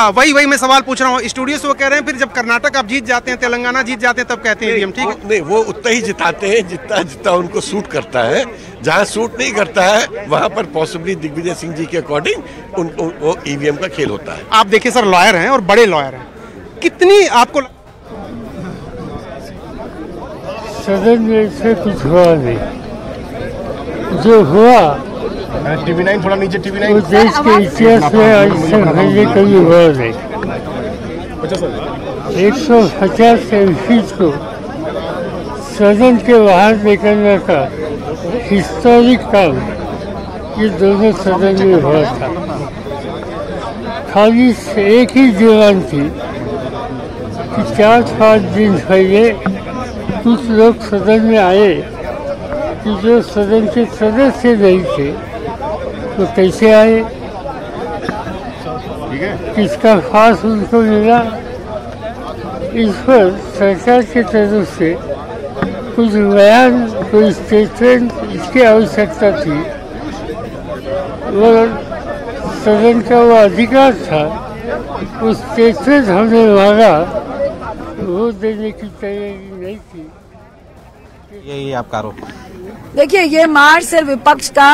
वही मैं सवाल पूछ रहा हूँ, स्टूडियो से वो कह रहे हैं फिर जब कर्नाटक आप जीत जाते हैं, तेलंगाना जीत जाते हैं, तब कहते हैं ईवीएम ठीक है। नहीं, वो उतना ही जिताते हैं जितना उनको सूट करता है। जहाँ सूट नहीं करता है वहाँ पर पॉसिबली दिग्विजय सिंह जी के अकॉर्डिंग वो ईवीएम का खेल होता है। आप देखिए सर, लॉयर हैं और बड़े लॉयर हैं, कितनी आपको सदन में से कुछ हुआ नहीं, जो हुआ टीवी 9 थोड़ा नीचे, टीवी 9 वो देश के इतिहास में आज से पहले कभी हुआ नहीं। 150 एमपी को सदन के बाहर निकलने का हिस्टोरिक काम ये दोनों सदन में हुआ था। खाली एक ही डिमांड थी कि 4-5 दिन पहले कुछ लोग सदन में आए कि जो सदन के सदस्य नहीं थे तो कैसे आए, किसका खास उनको मिला। इस पर सरकार की तरफ से कुछ बयान, कोई स्टेटमेंट इसकी आवश्यकता थी। और सदन का वो अधिकार था, उस स्टेटमेंट हमने मांगा, वो देने की तैयारी नहीं थी। यही आपका आरोप? देखिए, ये मार्च सिर्फ विपक्ष का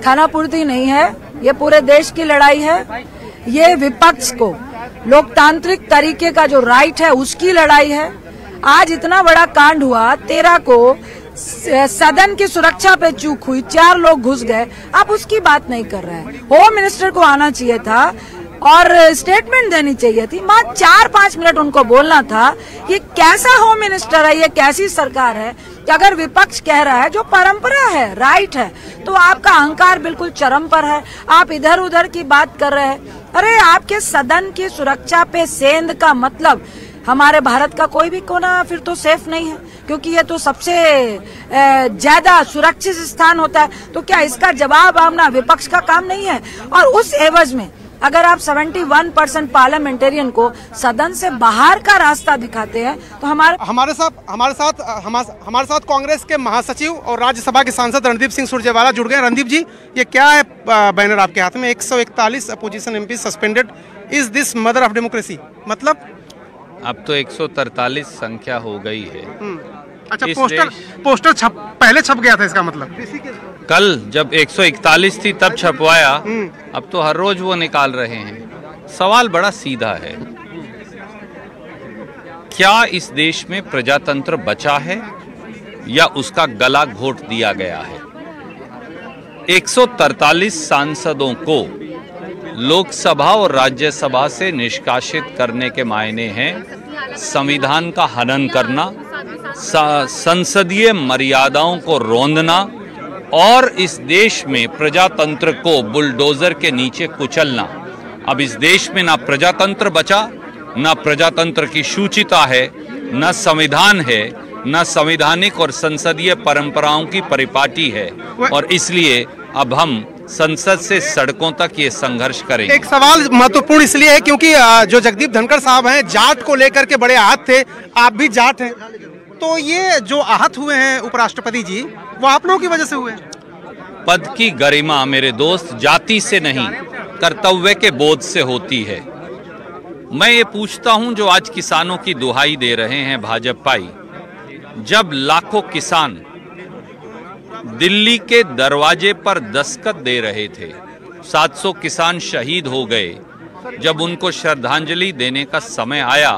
खानापूर्ति नहीं है, ये पूरे देश की लड़ाई है। ये विपक्ष को लोकतांत्रिक तरीके का जो राइट है उसकी लड़ाई है। आज इतना बड़ा कांड हुआ, 13 को सदन की सुरक्षा पे चूक हुई, 4 लोग घुस गए, आप उसकी बात नहीं कर रहे हैं। होम मिनिस्टर को आना चाहिए था और स्टेटमेंट देनी चाहिए थी। मात्र 4-5 मिनट उनको बोलना था। ये कैसा होम मिनिस्टर है, ये कैसी सरकार है कि अगर विपक्ष कह रहा है, जो परंपरा है, राइट है, तो आपका अहंकार बिल्कुल चरम पर है। आप इधर उधर की बात कर रहे हैं। अरे आपके सदन की सुरक्षा पे सेंध का मतलब हमारे भारत का कोई भी कोना फिर तो सेफ नहीं है, क्योंकि ये तो सबसे ज्यादा सुरक्षित स्थान होता है। तो क्या इसका जवाब आना विपक्ष का काम नहीं है? और उस एवज में अगर आप 71% पार्लियामेंटेरियन को सदन से बाहर का रास्ता दिखाते हैं तो हमारे साथ कांग्रेस के महासचिव और राज्यसभा के सांसद रणदीप सिंह सुरजेवाला जुड़ गए। रणदीप जी, ये क्या है बैनर आपके हाथ में? 141 opposition MP suspended, is this mother of democracy? मतलब अब तो 143 संख्या हो गई है। अच्छा, पोस्टर पहले छप गया था, इसका मतलब कल जब 141 थी तब छपवाया, अब तो हर रोज वो निकाल रहे हैं। सवाल बड़ा सीधा है, क्या इस देश में प्रजातंत्र बचा है या उसका गला घोट दिया गया है? 143 सांसदों को लोकसभा और राज्यसभा से निष्कासित करने के मायने हैं संविधान का हनन करना, संसदीय मर्यादाओं को रोंदना और इस देश में प्रजातंत्र को बुलडोजर के नीचे कुचलना। अब इस देश में ना प्रजातंत्र बचा, ना प्रजातंत्र की सूचिता है, ना संविधान है, ना संवैधानिक और संसदीय परंपराओं की परिपाटी है। और इसलिए अब हम संसद से सड़कों तक ये संघर्ष करेंगे। एक सवाल महत्वपूर्ण इसलिए है क्योंकि जो जगदीप धनखड़ साहब हैं, जाट को लेकर के बड़े आहत थे, आप भी जाट हैं, तो ये जो आहत हुए हैं उपराष्ट्रपति जी, वो आप लोगों की वजह से हुए? पद की गरिमा मेरे दोस्त जाति से नहीं, कर्तव्य के बोध से होती है। मैं ये पूछता हूं, जो आज किसानों की दुहाई दे रहे हैं भाजपाई, जब लाखों किसान दिल्ली के दरवाजे पर दस्तखत दे रहे थे, 700 किसान शहीद हो गए, जब उनको श्रद्धांजलि देने का समय आया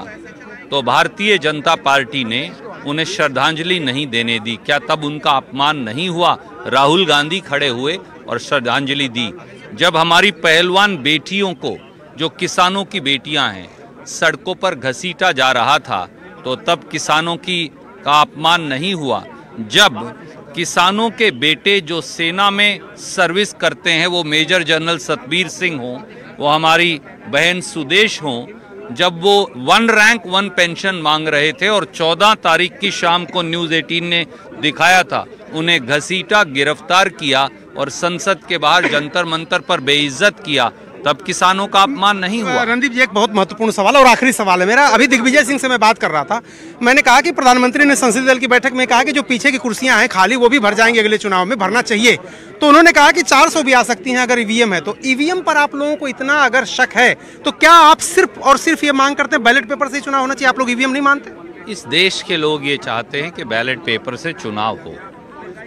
तो भारतीय जनता पार्टी ने उन्हें श्रद्धांजलि नहीं देने दी। क्या तब उनका अपमान नहीं हुआ? राहुल गांधी खड़े हुए और श्रद्धांजलि दी। जब हमारी पहलवान बेटियों को, जो किसानों की बेटियां हैं, सड़कों पर घसीटा जा रहा था, तो तब किसानों का अपमान नहीं हुआ? जब किसानों के बेटे जो सेना में सर्विस करते हैं, वो मेजर जनरल सतबीर सिंह हों, वो हमारी बहन सुदेश हों, जब वो 1 रैंक 1 पेंशन मांग रहे थे और 14 तारीख की शाम को न्यूज़ 18 ने दिखाया था, उन्हें घसीटा, गिरफ्तार किया और संसद के बाहर जंतर मंतर पर बेइज्जत किया, तब किसानों का अपमान नहीं हुआ। रणदीप जी, एक बहुत महत्वपूर्ण सवाल और आखिरी सवाल है मेरा। अभी दिग्विजय सिंह से मैं बात कर रहा था, मैंने कहा कि प्रधानमंत्री ने संसदीय दल की बैठक में कहा कि जो पीछे की कुर्सियां हैं खाली वो भी भर जाएंगे अगले चुनाव में, भरना चाहिए। तो उन्होंने कहा कि 400 भी आ सकती हैं अगर ईवीएम है तो। ईवीएम पर आप लोगों को इतना अगर शक है तो क्या आप सिर्फ और सिर्फ ये मांग करते हैं बैलेट पेपर से चुनाव होना चाहिए, आप लोग ईवीएम नहीं मानते? इस देश के लोग ये चाहते हैं कि बैलेट पेपर से चुनाव हो,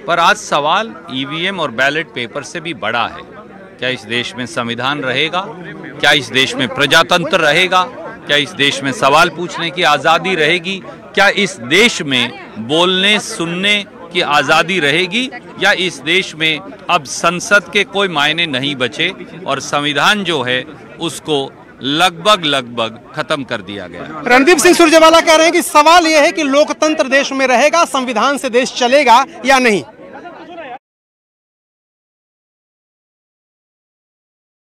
पर आज सवाल ईवीएम और बैलेट पेपर से भी बड़ा है। क्या इस देश में संविधान रहेगा? क्या इस देश में प्रजातंत्र रहेगा? क्या इस देश में सवाल पूछने की आज़ादी रहेगी? क्या इस देश में बोलने सुनने की आज़ादी रहेगी? या इस देश में अब संसद के कोई मायने नहीं बचे और संविधान जो है उसको लगभग खत्म कर दिया गया? रणदीप सिंह सुरजेवाला कह रहे हैं कि सवाल यह है कि लोकतंत्र देश में रहेगा, संविधान से देश चलेगा या नहीं।